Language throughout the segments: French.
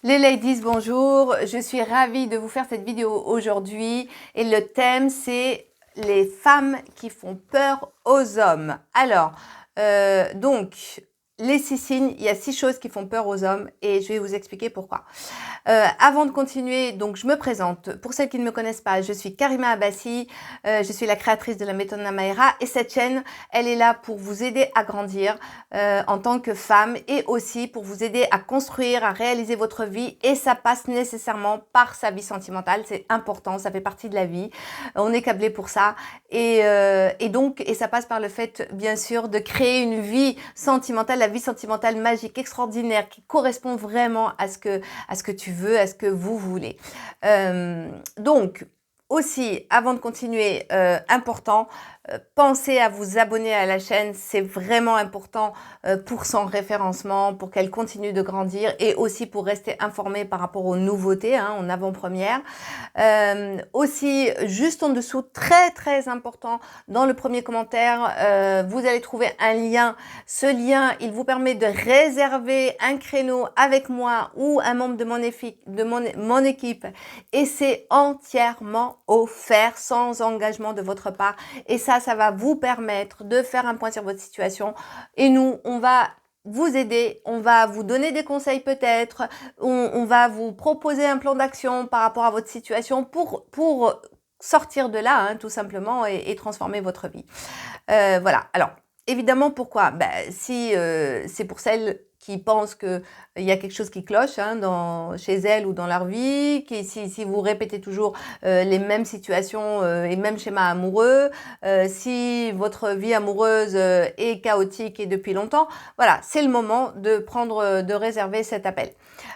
Les ladies, bonjour. Je suis ravie de vous faire cette vidéo aujourd'hui et le thème c'est les femmes qui font peur aux hommes. Alors, donc, les 6 signes, il y a 6 choses qui font peur aux hommes et je vais vous expliquer pourquoi. Avant de continuer, donc je me présente. Pour celles qui ne me connaissent pas, je suis Karima Abbasi, je suis la créatrice de la méthode Namaera et cette chaîne, elle est là pour vous aider à grandir en tant que femme et aussi pour vous aider à construire, à réaliser votre vie et ça passe nécessairement par sa vie sentimentale, c'est important, ça fait partie de la vie, on est câblé pour ça et ça passe par le fait bien sûr de créer une vie sentimentale, la vie sentimentale magique, extraordinaire qui correspond vraiment à ce que tu veux, à ce que vous voulez. Donc, aussi, avant de continuer, important, pensez à vous abonner à la chaîne, c'est vraiment important pour son référencement, pour qu'elle continue de grandir et aussi pour rester informé par rapport aux nouveautés en avant-première. Aussi, juste en dessous, très important, dans le premier commentaire, vous allez trouver un lien. Ce lien, il vous permet de réserver un créneau avec moi ou un membre de mon équipe et c'est entièrement offert sans engagement de votre part. Et ça va vous permettre de faire un point sur votre situation. Et nous, on va vous aider, on va vous donner des conseils peut-être, on va vous proposer un plan d'action par rapport à votre situation pour sortir de là, tout simplement, et transformer votre vie. Voilà. Alors, évidemment, pourquoi? Si c'est pour celles qui pensent qu'il y a quelque chose qui cloche chez elles ou dans leur vie, si vous répétez toujours les mêmes situations et mêmes schémas amoureux, si votre vie amoureuse est chaotique et depuis longtemps, voilà, c'est le moment de réserver cet appel.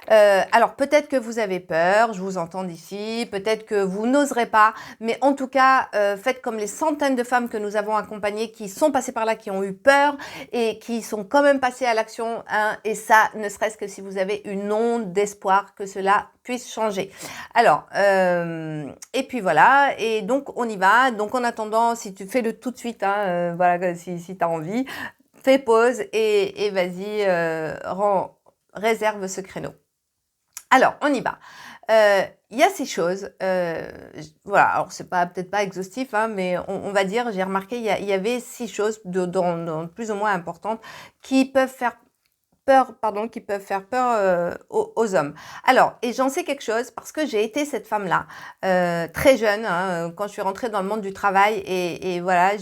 Alors peut-être que vous avez peur, je vous entends d'ici, peut-être que vous n'oserez pas, mais en tout cas, faites comme les centaines de femmes que nous avons accompagnées qui sont passées par là, qui ont eu peur et qui sont quand même passées à l'action, et ça, ne serait-ce que si vous avez une onde d'espoir que cela puisse changer. Alors, et puis voilà, et donc on y va. Donc en attendant, si tu fais le tout de suite, voilà, si tu as envie, fais pause et vas-y, réserve ce créneau. Alors, on y va. Il y a ces choses, voilà, alors c'est peut-être pas exhaustif, mais on va dire, j'ai remarqué, il y avait 6 choses dans plus ou moins importantes qui peuvent faire aux hommes. Alors, et j'en sais quelque chose parce que j'ai été cette femme-là, très jeune, quand je suis rentrée dans le monde du travail et voilà,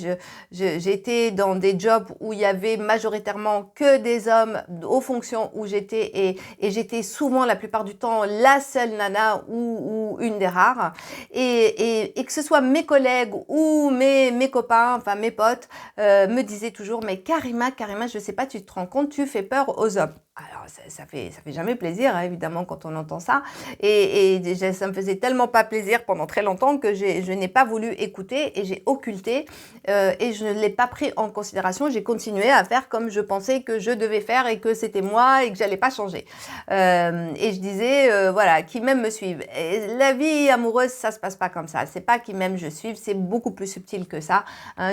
j'ai été dans des jobs où il y avait majoritairement que des hommes aux fonctions où j'étais et j'étais souvent la plupart du temps la seule nana ou une des rares et que ce soit mes collègues ou mes copains, enfin mes potes, me disaient toujours mais Karima, je sais pas, tu te rends compte, tu fais peur aux hommes. Alors ça fait jamais plaisir évidemment quand on entend ça et ça me faisait tellement pas plaisir pendant très longtemps que je n'ai pas voulu écouter et j'ai occulté et je ne l'ai pas pris en considération. J'ai continué à faire comme je pensais que je devais faire et que c'était moi et que j'allais pas changer. Et je disais voilà, qui m'aime me suive. Et la vie amoureuse, ça se passe pas comme ça. C'est pas qui m'aime je suive, c'est beaucoup plus subtil que ça.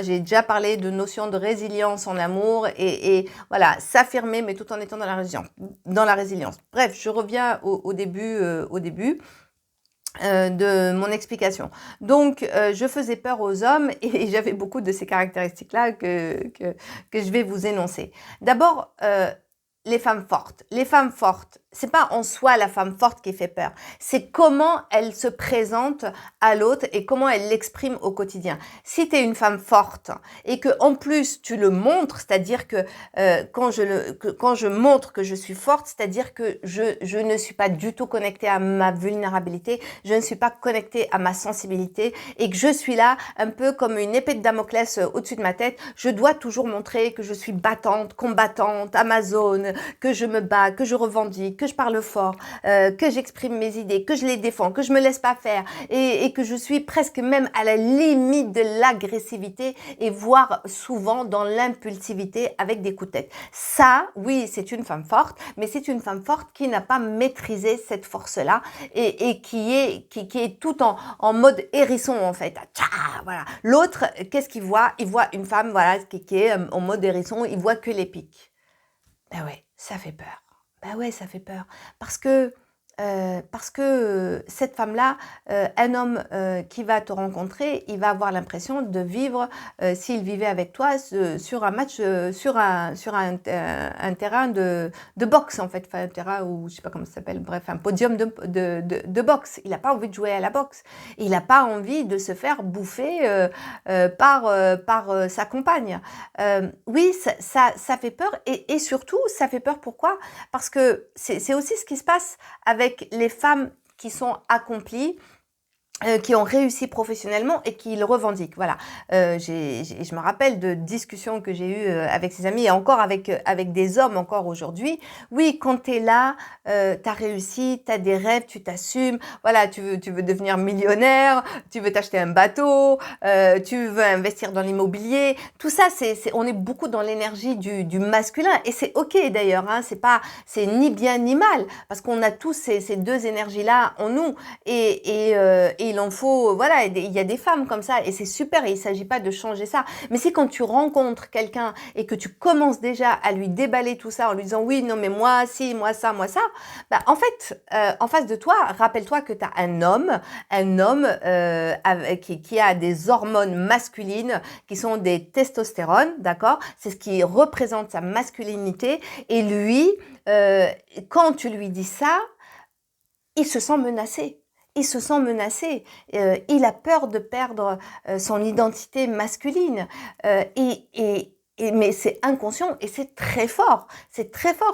J'ai déjà parlé de notion de résilience en amour et voilà, s'affirmer mais tout en étant dans la résilience. Bref, je reviens au début de mon explication. Donc, je faisais peur aux hommes et j'avais beaucoup de ces caractéristiques-là que je vais vous énoncer. D'abord, les femmes fortes. Les femmes fortes, c'est pas en soi la femme forte qui fait peur. C'est comment elle se présente à l'autre et comment elle l'exprime au quotidien. Si tu es une femme forte et que en plus tu le montres, c'est-à-dire que quand je montre que je suis forte, c'est-à-dire que je ne suis pas du tout connectée à ma vulnérabilité, je ne suis pas connectée à ma sensibilité et que je suis là un peu comme une épée de Damoclès au-dessus de ma tête. Je dois toujours montrer que je suis battante, combattante, amazone, que je me bats, que je revendique, que je parle fort, que j'exprime mes idées, que je les défends, que je me laisse pas faire et que je suis presque même à la limite de l'agressivité et voire souvent dans l'impulsivité avec des coups de tête. Ça, oui, c'est une femme forte, mais c'est une femme forte qui n'a pas maîtrisé cette force-là et qui est tout en mode hérisson en fait. Tcha, voilà. L'autre, qu'est-ce qu'il voit? Il voit une femme voilà qui est en mode hérisson, il voit que les pics. Ben ouais, ça fait peur. Ben ouais, ça fait peur. Parce que parce que cette femme-là, un homme qui va te rencontrer, il va avoir l'impression de vivre, s'il vivait avec toi, sur un match, sur un terrain de boxe en fait, enfin un terrain où je sais pas comment ça s'appelle, bref, un podium de boxe. Il n'a pas envie de jouer à la boxe. Il n'a pas envie de se faire bouffer par sa compagne. Oui, ça fait peur et surtout, ça fait peur pourquoi? Parce que c'est aussi ce qui se passe avec les femmes qui sont accomplies, qui ont réussi professionnellement et qui le revendiquent. Voilà. Je me rappelle de discussions que j'ai eues avec ses amis et encore avec des hommes encore aujourd'hui. Oui, quand tu es là, tu as réussi, tu as des rêves, tu t'assumes. Voilà, tu veux devenir millionnaire, tu veux t'acheter un bateau, tu veux investir dans l'immobilier. Tout ça, on est beaucoup dans l'énergie du masculin et c'est ok d'ailleurs. Hein, c'est ni bien ni mal parce qu'on a tous ces deux énergies-là en nous et il en faut, voilà, il y a des femmes comme ça et c'est super et il ne s'agit pas de changer ça. Mais si quand tu rencontres quelqu'un et que tu commences déjà à lui déballer tout ça en lui disant oui, non mais moi, si, moi ça, bah, en fait, en face de toi, rappelle-toi que tu as un homme qui a des hormones masculines qui sont des testostérones, d'accord? C'est ce qui représente sa masculinité et lui, quand tu lui dis ça, il se sent menacé. Il se sent menacé, il a peur de perdre son identité masculine mais c'est inconscient et c'est très fort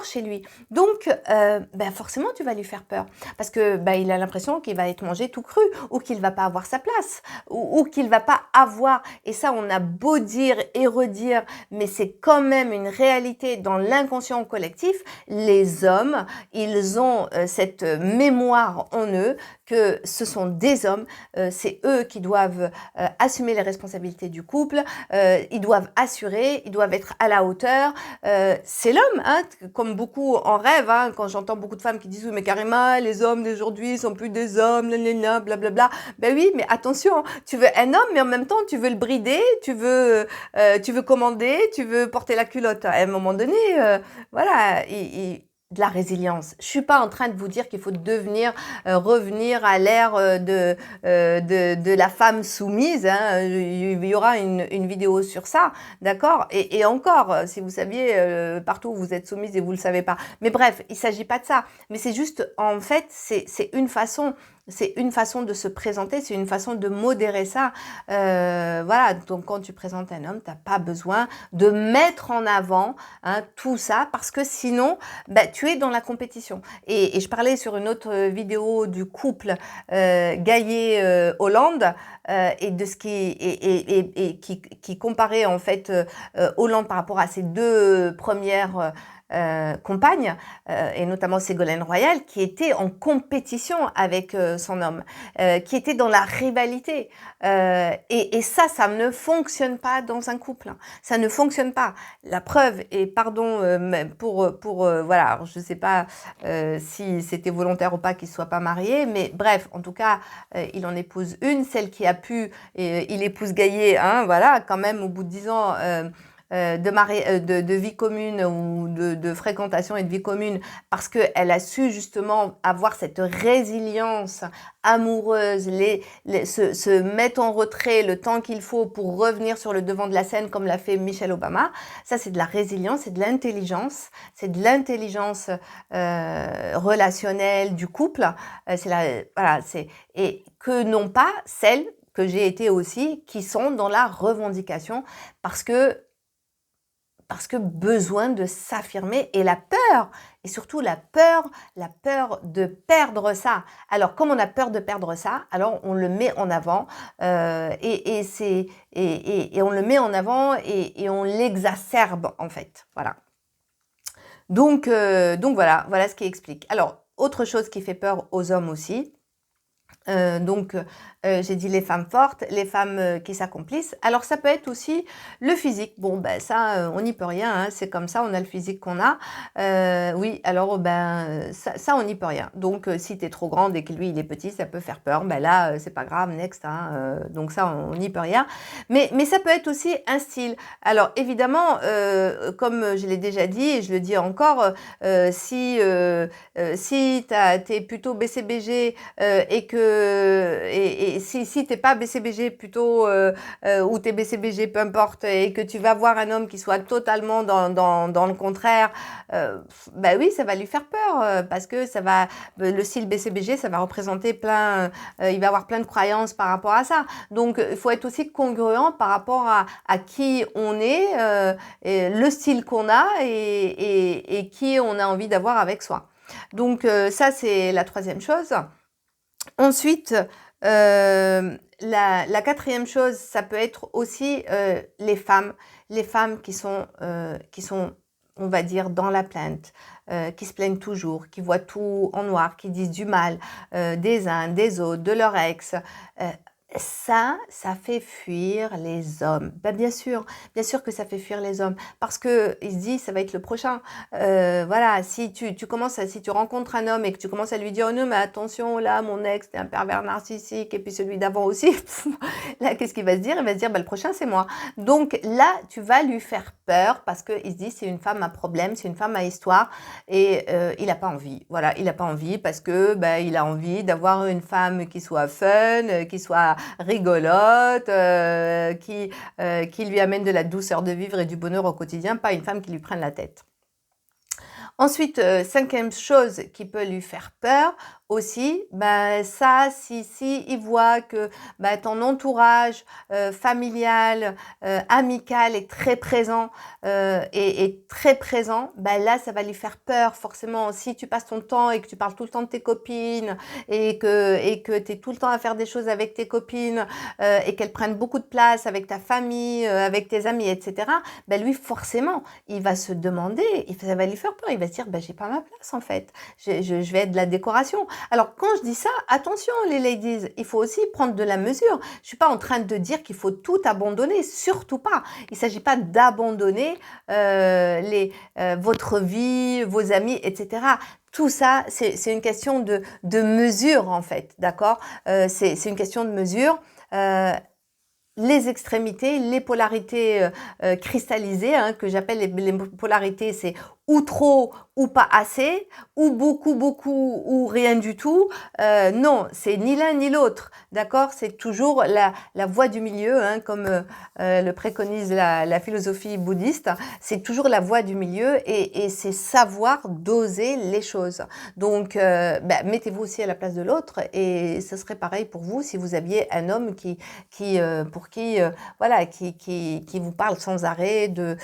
chez lui. Donc ben forcément tu vas lui faire peur parce que ben, il a l'impression qu'il va être mangé tout cru ou qu'il va pas avoir sa place ou qu'il va pas avoir, et ça on a beau dire et redire, mais c'est quand même une réalité dans l'inconscient collectif. Les hommes, ils ont cette mémoire en eux que ce sont des hommes, c'est eux qui doivent assumer les responsabilités du couple, ils doivent assurer, ils doivent être à la hauteur. C'est l'homme, hein, comme beaucoup en rêve, hein, quand j'entends beaucoup de femmes qui disent oui mais Karima, les hommes d'aujourd'hui sont plus des hommes, blablabla. Ben oui, mais attention, tu veux un homme, mais en même temps tu veux le brider, tu veux commander, tu veux porter la culotte. À un moment donné, voilà, de la résilience. Je suis pas en train de vous dire qu'il faut revenir à l'ère de la femme soumise. Hein. Il y aura une vidéo sur ça, d'accord, et encore, si vous saviez, partout où vous êtes soumise et vous le savez pas. Mais bref, il s'agit pas de ça. Mais c'est juste, en fait, c'est une façon. C'est une façon de se présenter, c'est une façon de modérer ça. Voilà, donc quand tu présentes un homme, tu n'as pas besoin de mettre en avant tout ça parce que sinon, bah, tu es dans la compétition. Et je parlais sur une autre vidéo du couple Gaillet-Hollande et de ce qui comparait en fait Hollande par rapport à ses deux premières compagne, et notamment Ségolène Royal, qui était en compétition avec son homme, qui était dans la rivalité. Et ça ne fonctionne pas dans un couple. Hein. Ça ne fonctionne pas. La preuve, et pardon voilà, alors je ne sais pas si c'était volontaire ou pas qu'il ne soit pas marié, mais bref, en tout cas, il en épouse une, celle qui a pu, il épouse Gaillet, hein, voilà, quand même, au bout de 10 ans... de vie commune ou de fréquentation et de vie commune parce qu'elle a su justement avoir cette résilience amoureuse, se mettre en retrait le temps qu'il faut pour revenir sur le devant de la scène comme l'a fait Michelle Obama. Ça, c'est de la résilience, c'est de l'intelligence, relationnelle du couple. Et que non pas celles que j'ai été aussi, qui sont dans la revendication parce que besoin de s'affirmer et la peur, et surtout la peur de perdre ça. Alors, comme on a peur de perdre ça, alors on le met en avant et on le met en avant et on l'exacerbe en fait. Voilà. Donc voilà ce qui explique. Alors, autre chose qui fait peur aux hommes aussi, J'ai dit les femmes fortes, les femmes qui s'accomplissent. Alors, ça peut être aussi le physique. Bon, ben ça, on n'y peut rien, hein, c'est comme ça, on a le physique qu'on a. Oui, alors, ben, ça on n'y peut rien. Donc, si tu es trop grande et que lui, il est petit, ça peut faire peur. Ben là, c'est pas grave, next. Hein, donc, ça, on n'y peut rien. Mais ça peut être aussi un style. Alors, évidemment, comme je l'ai déjà dit et je le dis encore, si t'es plutôt BCBG et si t'es pas BCBG plutôt ou t'es BCBG peu importe et que tu vas voir un homme qui soit totalement dans le contraire, bah oui, ça va lui faire peur parce que ça va le style BCBG, ça va représenter il va avoir plein de croyances par rapport à ça. Donc il faut être aussi congruent par rapport à qui on est, et le style qu'on a et qui on a envie d'avoir avec soi. Donc ça c'est la troisième chose. Ensuite, la quatrième chose, ça peut être aussi les femmes qui sont, on va dire, dans la plainte, qui se plaignent toujours, qui voient tout en noir, qui disent du mal des uns, des autres, de leur ex. Ça fait fuir les hommes. Ben, bien sûr que ça fait fuir les hommes parce que il se dit ça va être le prochain. Voilà, si tu rencontres un homme et que tu commences à lui dire oh non mais attention là mon ex t'es un pervers narcissique et puis celui d'avant aussi, là qu'est-ce qu'il va se dire? Il va se dire bah, le prochain c'est moi. Donc là tu vas lui faire peur parce que il se dit c'est une femme à problème, c'est une femme à histoire et il n'a pas envie. Voilà, il n'a pas envie parce que ben il a envie d'avoir une femme qui soit fun, qui soit rigolote, qui lui amène de la douceur de vivre et du bonheur au quotidien, pas une femme qui lui prenne la tête. Ensuite, cinquième chose qui peut lui faire peur aussi, ben ça, si il voit que ben, ton entourage familial, amical est très présent et très présent, ben là, ça va lui faire peur forcément. Si tu passes ton temps et que tu parles tout le temps de tes copines et que tu es tout le temps à faire des choses avec tes copines et qu'elles prennent beaucoup de place avec ta famille, avec tes amis, etc., ben lui, forcément, il va se demander, ça va lui faire peur, il va se dire, ben j'ai pas ma place en fait, je vais être de la décoration. Alors, quand je dis ça, attention les ladies, il faut aussi prendre de la mesure. Je suis pas en train de dire qu'il faut tout abandonner, surtout pas. Il s'agit pas d'abandonner votre vie, vos amis, etc. Tout ça, c'est une question de mesure en fait, d'accord? C'est une question de mesure. Les extrémités, les polarités cristallisées, hein, que j'appelle les polarités, c'est ou trop ou pas assez, ou beaucoup, beaucoup, ou rien du tout. Non, c'est ni l'un ni l'autre, d'accord? C'est toujours la voie du milieu, hein, comme le préconise la philosophie bouddhiste. C'est toujours la voie du milieu et c'est savoir doser les choses. Donc, mettez-vous aussi à la place de l'autre et ce serait pareil pour vous si vous aviez un homme qui vous parle sans arrêt de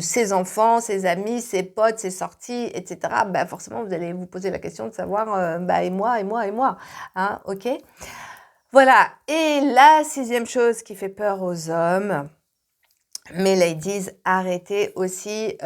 ses enfants, ses amis, ses potes, ses sorties, etc. Ben forcément, vous allez vous poser la question de savoir, et moi, hein, ok? Voilà. Et la sixième chose qui fait peur aux hommes, mes ladies, arrêtez aussi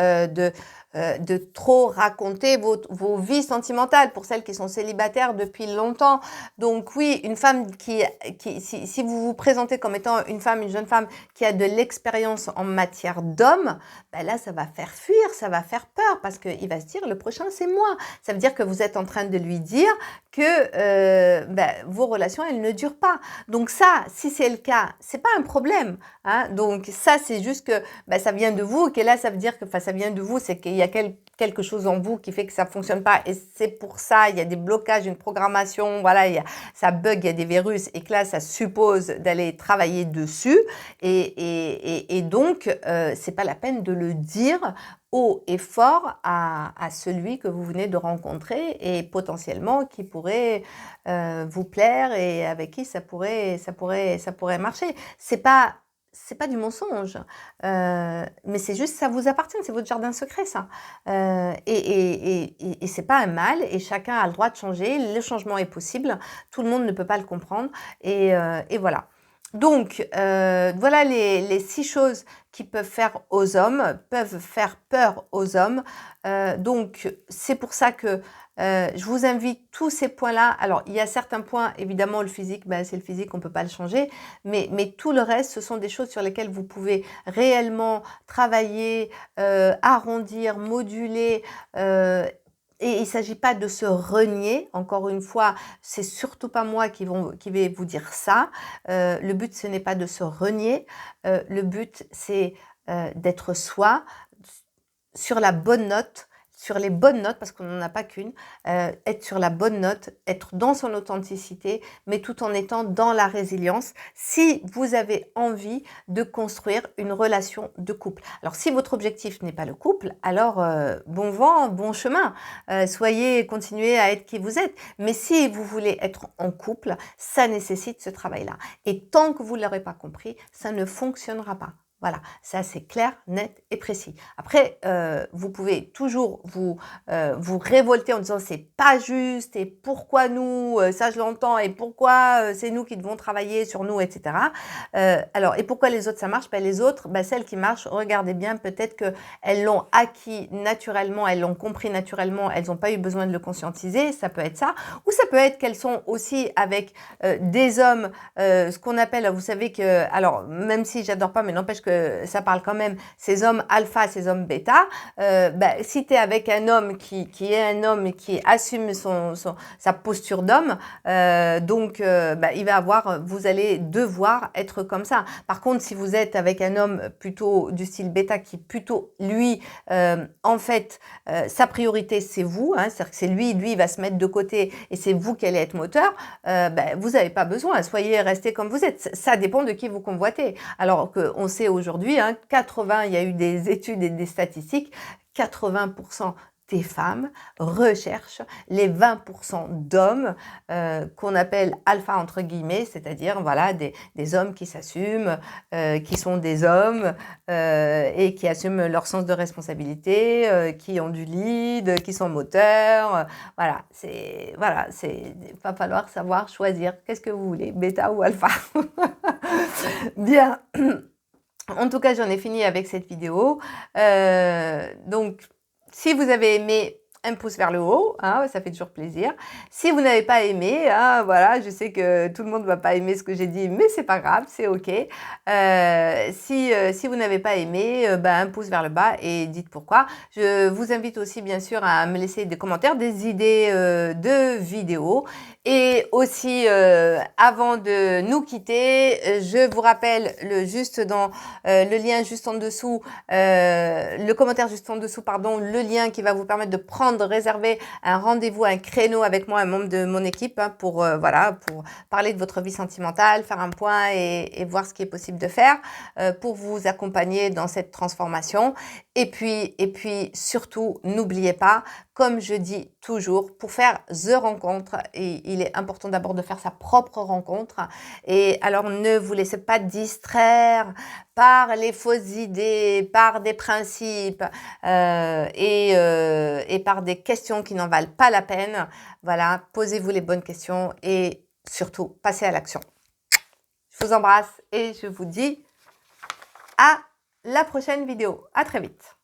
de trop raconter vos vies sentimentales pour celles qui sont célibataires depuis longtemps. Donc oui, une femme si vous vous présentez comme étant une jeune femme qui a de l'expérience en matière d'homme, ben là ça va faire fuir, ça va faire peur parce qu'il va se dire le prochain c'est moi. Ça veut dire que vous êtes en train de lui dire que vos relations elles ne durent pas. Donc ça, si c'est le cas, c'est pas un problème. Hein. Donc ça c'est juste que ça vient de vous, et là ça veut dire que ça vient de vous, c'est qu'il y a quelque chose en vous qui fait que ça fonctionne pas et c'est pour ça, il y a des blocages, une programmation, voilà, ça bug, il y a des virus et que là ça suppose d'aller travailler dessus et donc c'est pas la peine de le dire haut et fort à celui que vous venez de rencontrer et potentiellement qui pourrait vous plaire et avec qui ça pourrait marcher. C'est pas du mensonge, mais c'est juste ça vous appartient, c'est votre jardin secret ça. Et c'est pas un mal et chacun a le droit de changer, le changement est possible, tout le monde ne peut pas le comprendre et voilà. Donc, voilà les 6 choses qui peuvent faire peur aux hommes. Donc, c'est pour ça que je vous invite tous ces points-là. Alors, il y a certains points, évidemment, le physique, ben, c'est le physique, on ne peut pas le changer. Mais tout le reste, ce sont des choses sur lesquelles vous pouvez réellement travailler, arrondir, moduler. Et il ne s'agit pas de se renier. Encore une fois, c'est surtout pas moi qui vais vous dire ça. Le but, ce n'est pas de se renier. Le but, c'est d'être soi, sur la bonne note, sur les bonnes notes, parce qu'on n'en a pas qu'une, être sur la bonne note, être dans son authenticité, mais tout en étant dans la résilience, si vous avez envie de construire une relation de couple. Alors, si votre objectif n'est pas le couple, alors bon vent, bon chemin, continuez à être qui vous êtes. Mais si vous voulez être en couple, ça nécessite ce travail-là. Et tant que vous ne l'aurez pas compris, ça ne fonctionnera pas. Voilà, ça c'est clair, net et précis. Après, vous pouvez toujours vous révolter en disant c'est pas juste et pourquoi nous, ça je l'entends, et pourquoi c'est nous qui devons travailler sur nous, etc. Alors, et pourquoi les autres ça marche? Ben, les autres, ben, celles qui marchent, regardez bien, peut-être qu'elles l'ont acquis naturellement, elles l'ont compris naturellement, elles n'ont pas eu besoin de le conscientiser, ça peut être ça. Ou ça peut être qu'elles sont aussi avec des hommes, ce qu'on appelle, vous savez que, alors même si j'adore pas, mais n'empêche que ça parle quand même, ces hommes alpha, ces hommes bêta, si tu es avec un homme qui est un homme et qui assume sa posture d'homme, vous allez devoir être comme ça. Par contre, si vous êtes avec un homme plutôt du style bêta qui plutôt, lui, en fait, sa priorité, c'est vous, hein, c'est-à-dire que c'est lui, il va se mettre de côté et c'est vous qui allez être moteur, vous n'avez pas besoin, soyez restés comme vous êtes. Ça dépend de qui vous convoitez. Alors qu'on sait aujourd'hui, hein, il y a eu des études et des statistiques, 80% des femmes recherchent les 20% d'hommes qu'on appelle alpha entre guillemets, c'est-à-dire voilà, des hommes qui s'assument, qui sont des hommes et qui assument leur sens de responsabilité, qui ont du lead, qui sont moteurs. Voilà, il va falloir savoir choisir qu'est-ce que vous voulez, bêta ou alpha. Bien. En tout cas, j'en ai fini avec cette vidéo. Donc, si vous avez aimé, un pouce vers le haut, hein, ça fait toujours plaisir. Si vous n'avez pas aimé, hein, voilà, je sais que tout le monde ne va pas aimer ce que j'ai dit, mais c'est pas grave, c'est ok. Si vous n'avez pas aimé, un pouce vers le bas et dites pourquoi. Je vous invite aussi bien sûr à me laisser des commentaires, des idées de vidéos. Et aussi, avant de nous quitter, je vous rappelle le lien juste en dessous, le commentaire juste en dessous, pardon, le lien qui va vous permettre de réserver un rendez-vous, un créneau avec moi, un membre de mon équipe, hein, pour parler de votre vie sentimentale, faire un point et voir ce qui est possible de faire pour vous accompagner dans cette transformation. Et puis surtout, n'oubliez pas, comme je dis toujours, pour faire the rencontre, et il est important d'abord de faire sa propre rencontre. Et alors, ne vous laissez pas distraire par les fausses idées, par des principes et par des questions qui n'en valent pas la peine. Voilà, posez-vous les bonnes questions et surtout, passez à l'action. Je vous embrasse et je vous dis à la prochaine vidéo. À très vite.